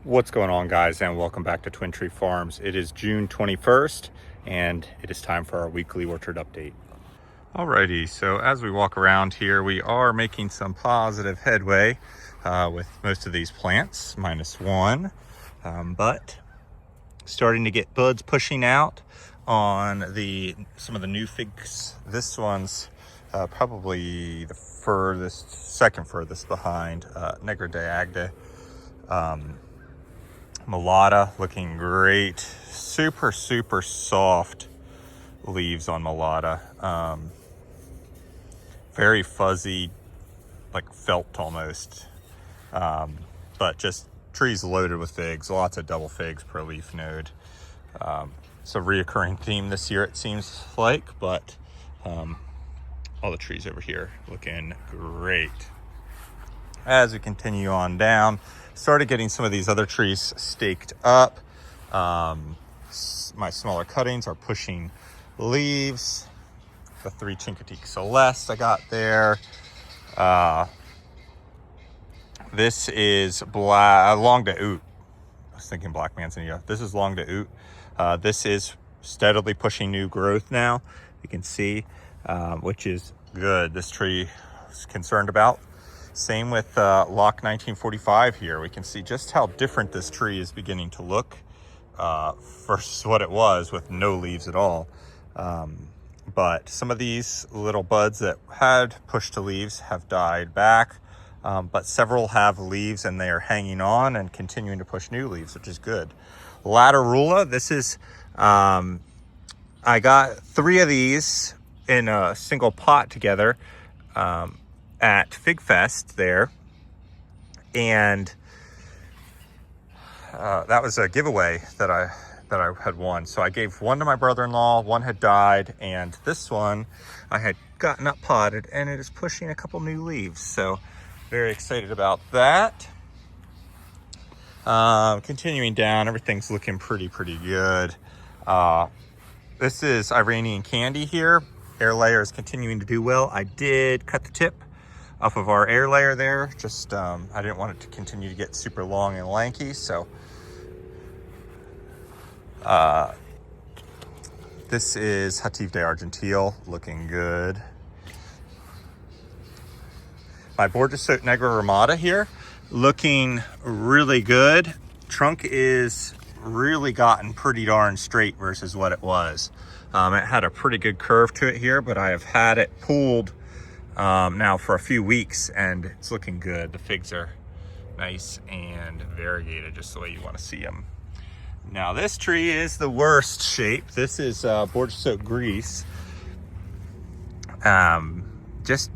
What's going on, guys, and welcome back to Twin Tree Farms. It is June 21st and it is time for our weekly orchard update. Alrighty, so as we walk around here, we are making some positive headway with most of these plants, minus one, but starting to get buds pushing out on some of the new figs. This one's probably the second furthest behind, Negra de Agde. Mulata looking great. Super soft leaves on Mulata. Very fuzzy, like felt almost. But just trees loaded with figs. Lots of double figs per leaf node. It's a reoccurring theme this year, it seems like, but all the trees over here looking great. As we continue on down, started getting some of these other trees staked up. My smaller cuttings are pushing leaves. The 3 Chincoteague Celeste I got there. This is Longue de Août. I was thinking Black Manzanita. This is Longue de Août. This is steadily pushing new growth now. You can see, which is good. This tree I was concerned about. Same with Loch 1945 here. We can see just how different this tree is beginning to look versus what it was with no leaves at all. But some of these little buds that had pushed to leaves have died back, but several have leaves and they are hanging on and continuing to push new leaves, which is good. Laterula, this is, I got 3 of these in a single pot together at Fig Fest there, and that was a giveaway that I had won. So I gave one to my brother-in-law, one had died, and this one I had gotten up potted, and it is pushing a couple new leaves. So very excited about that. Continuing down, everything's looking pretty good. This is Iranian Candy here. Air layer is continuing to do well. I did cut the tip off of our air layer there. Just, I didn't want it to continue to get super long and lanky. So, this is Hatif de Argentile, looking good. My Borgia Sote Negra Ramada here, looking really good. Trunk is really gotten pretty darn straight versus what it was. It had a pretty good curve to it here, but I have had it pulled now for a few weeks, and it's looking good. The figs are nice and variegated, just the way you want to see them. Now this tree is the worst shape. This is Borgia Sote Grease. Just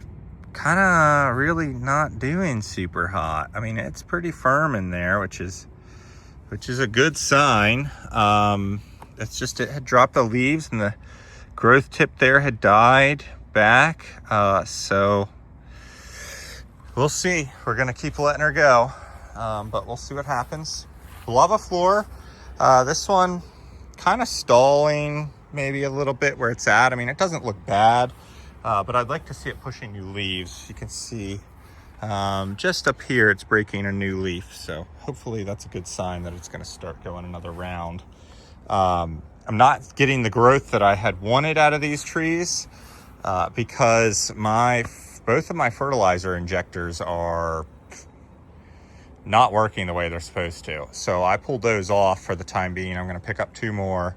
kind of really not doing super hot. I mean, it's pretty firm in there, which is a good sign. It's just, it had dropped the leaves and the growth tip there had died back. So we'll see. We're gonna keep letting her go, but we'll see what happens. Lava Floor, this one kind of stalling maybe a little bit where it's at. I mean, it doesn't look bad, but I'd like to see it pushing new leaves. You can see just up here it's breaking a new leaf, so hopefully that's a good sign that it's going to start going another round. I'm not getting the growth that I had wanted out of these trees because both of my fertilizer injectors are not working the way they're supposed to. So I pulled those off for the time being. I'm going to pick up 2 more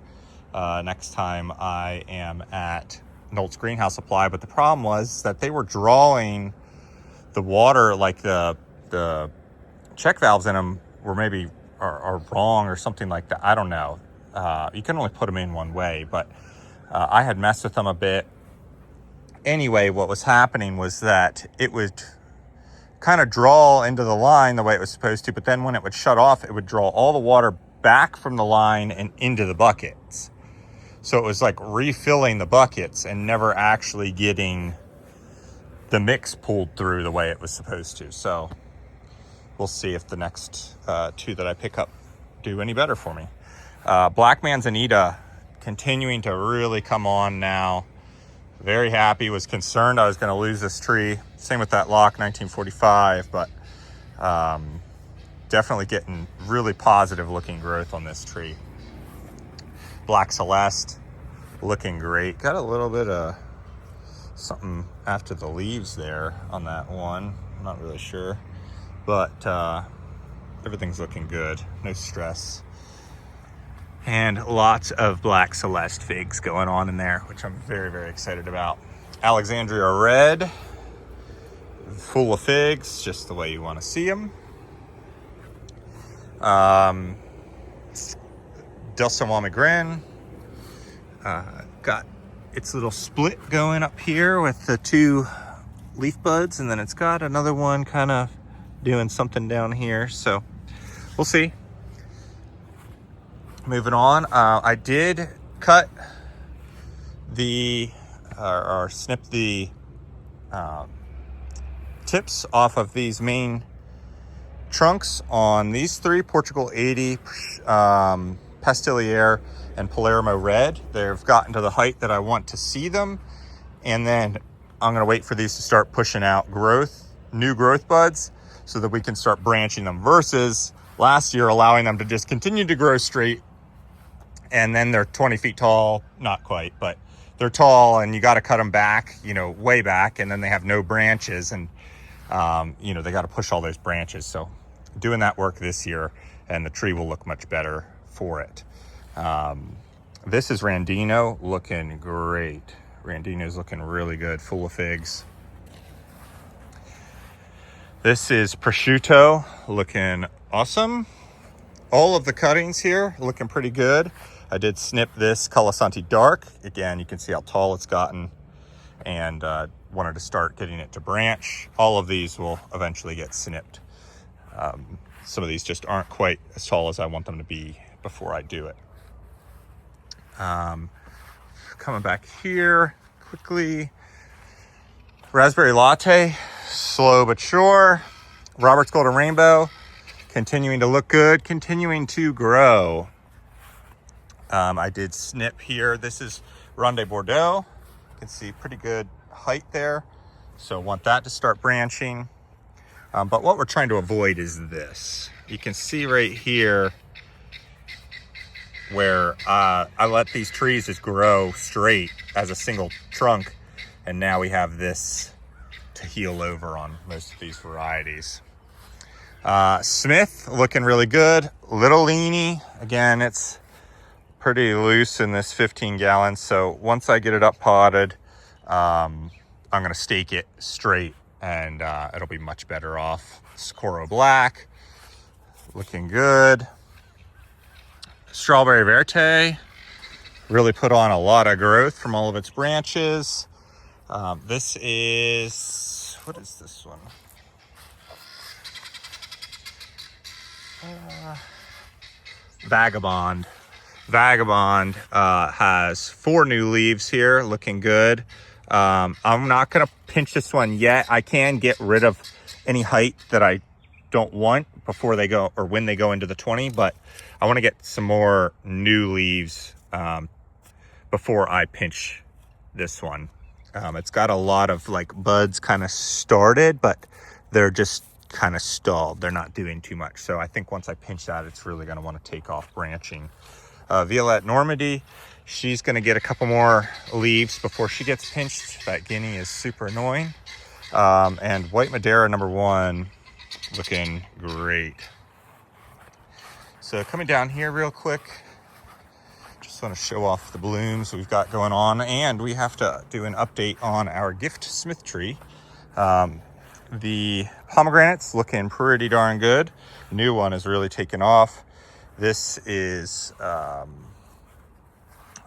next time I am at Nolt's Greenhouse Supply. But the problem was that they were drawing the water, like the check valves in them were maybe are wrong or something like that. I don't know. You can only put them in one way, but I had messed with them a bit. Anyway, what was happening was that it would kind of draw into the line the way it was supposed to, but then when it would shut off, it would draw all the water back from the line and into the buckets. So it was like refilling the buckets and never actually getting the mix pulled through the way it was supposed to. So we'll see if the next 2 that I pick up do any better for me. Black Manzanita continuing to really come on now. Very happy. Was concerned I was going to lose this tree. Same with that Loch 1945, but definitely getting really positive looking growth on this tree. Black Celeste looking great. Got a little bit of something after the leaves there on that one. I'm not really sure, but everything's looking good. No stress. And lots of Black Celeste figs going on in there, which I'm very, very excited about. Alexandria Red, full of figs, just the way you want to see them. Delsamami Grin got its little split going up here with the two leaf buds, and then it's got another one kind of doing something down here, so we'll see. Moving on, I did cut the or snip the tips off of these main trunks on these three: Portugal 80, Pastilier, and Palermo Red. They've gotten to the height that I want to see them, and then I'm going to wait for these to start pushing out new growth buds, so that we can start branching them, versus last year allowing them to just continue to grow straight, and then they're 20 feet tall, not quite, but they're tall, and you got to cut them back, way back, and then they have no branches, and they got to push all those branches. So doing that work this year, and the tree will look much better for it. This is Randino, looking great. Randino's looking really good, full of figs. This is Prosciutto, looking awesome. All of the cuttings here looking pretty good. I did snip this Colasanti Dark. Again, you can see how tall it's gotten, and wanted to start getting it to branch. All of these will eventually get snipped. Some of these just aren't quite as tall as I want them to be before I do it. Coming back here quickly. Raspberry Latte, slow but sure. Robert's Golden Rainbow, continuing to look good, continuing to grow. I did snip here. This is Ronde Bordeaux. You can see pretty good height there, so want that to start branching. But what we're trying to avoid is this. You can see right here where I let these trees just grow straight as a single trunk, and now we have this to heal over on most of these varieties. Smith looking really good, little leany. Again, it's pretty loose in this 15 gallons, so once I get it up potted, I'm going to stake it straight, and it'll be much better off. Socorro Black, looking good. Strawberry Verte, really put on a lot of growth from all of its branches. This is, what is this one? Vagabond. Vagabond has 4 new leaves here, looking good. I'm not going to pinch this one yet. I can get rid of any height that I don't want before they go, or when they go into the 20, but I want to get some more new leaves before I pinch this one. It's got a lot of buds kind of started, but they're just kind of stalled. They're not doing too much. So I think once I pinch that, it's really going to want to take off branching. Violette Normandy, she's going to get a couple more leaves before she gets pinched. That guinea is super annoying. And White Madeira #1, looking great. So coming down here real quick, just want to show off the blooms we've got going on, and we have to do an update on our gift Smith tree. The pomegranate's looking pretty darn good. The new one is really taken off. This is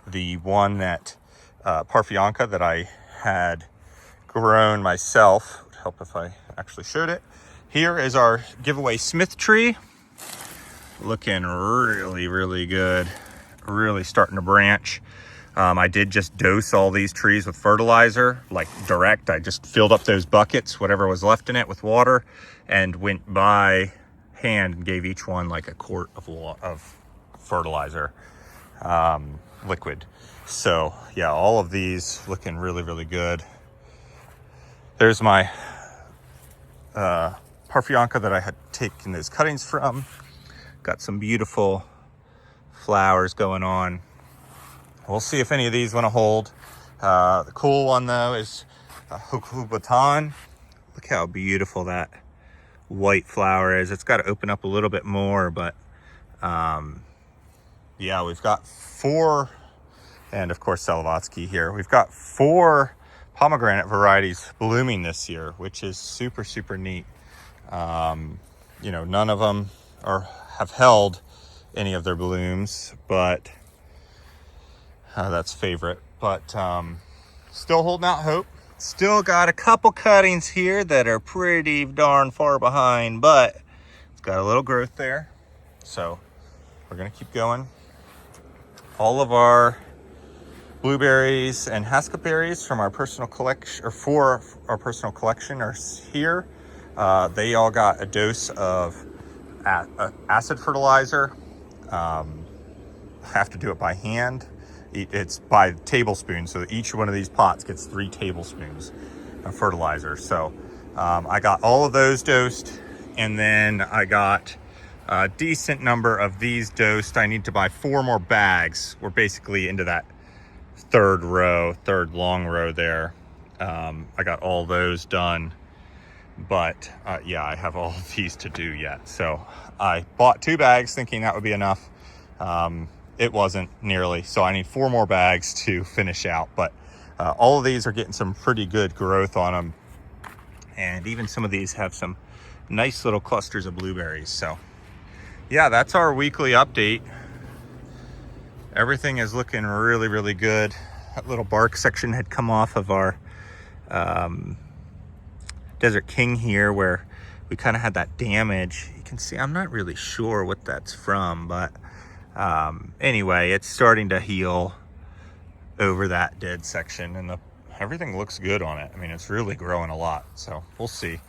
the one that Parfianca that I had grown myself. It would help if I actually showed it. Here is our giveaway Smith tree. Looking really, really good. Really starting to branch. I did just dose all these trees with fertilizer, direct. I just filled up those buckets, whatever was left in it, with water, and went by hand and gave each one a quart of fertilizer, liquid. So yeah, all of these looking really, really good. There's my Parfionca that I had taken those cuttings from. Got some beautiful flowers going on. We'll see if any of these want to hold. The cool one though is Hukubatan. Look how beautiful that white flower is. It's got to open up a little bit more, but yeah, we've got 4, and of course Salavatsky here. We've got 4 pomegranate varieties blooming this year, which is super, super neat. You know, none of them have held any of their blooms, but that's favorite. But still holding out hope. Still got a couple cuttings here that are pretty darn far behind, but it's got a little growth there. So we're gonna keep going. All of our blueberries and haskellberries from our personal collection, or for our personal collection, are here. They all got a dose of acid fertilizer. I have to do it by hand. It's by tablespoon, so each one of these pots gets 3 tablespoons of fertilizer. So I got all of those dosed, and then I got a decent number of these dosed. I need to buy 4 more bags. We're basically into that third long row there. I got all those done, but yeah, I have all of these to do yet. So I bought 2 bags thinking that would be enough. It wasn't nearly, so I need 4 more bags to finish out. But all of these are getting some pretty good growth on them, and even some of these have some nice little clusters of blueberries. So yeah, that's our weekly update. Everything is looking really, really good. That little bark section had come off of our Desert King here, where we kind of had that damage. You can see, I'm not really sure what that's from, but anyway, it's starting to heal over that dead section, and everything looks good on it. I mean, it's really growing a lot, so we'll see.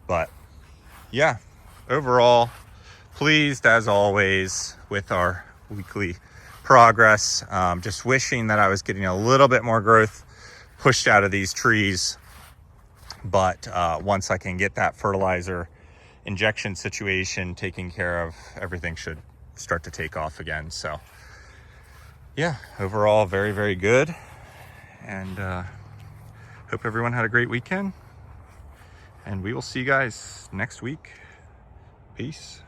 But yeah, overall, pleased as always with our weekly progress. Just wishing that I was getting a little bit more growth pushed out of these trees, but once I can get that fertilizer injection situation taken care of, everything should start to take off again. So yeah, overall very, very good, and hope everyone had a great weekend, and we will see you guys next week. Peace.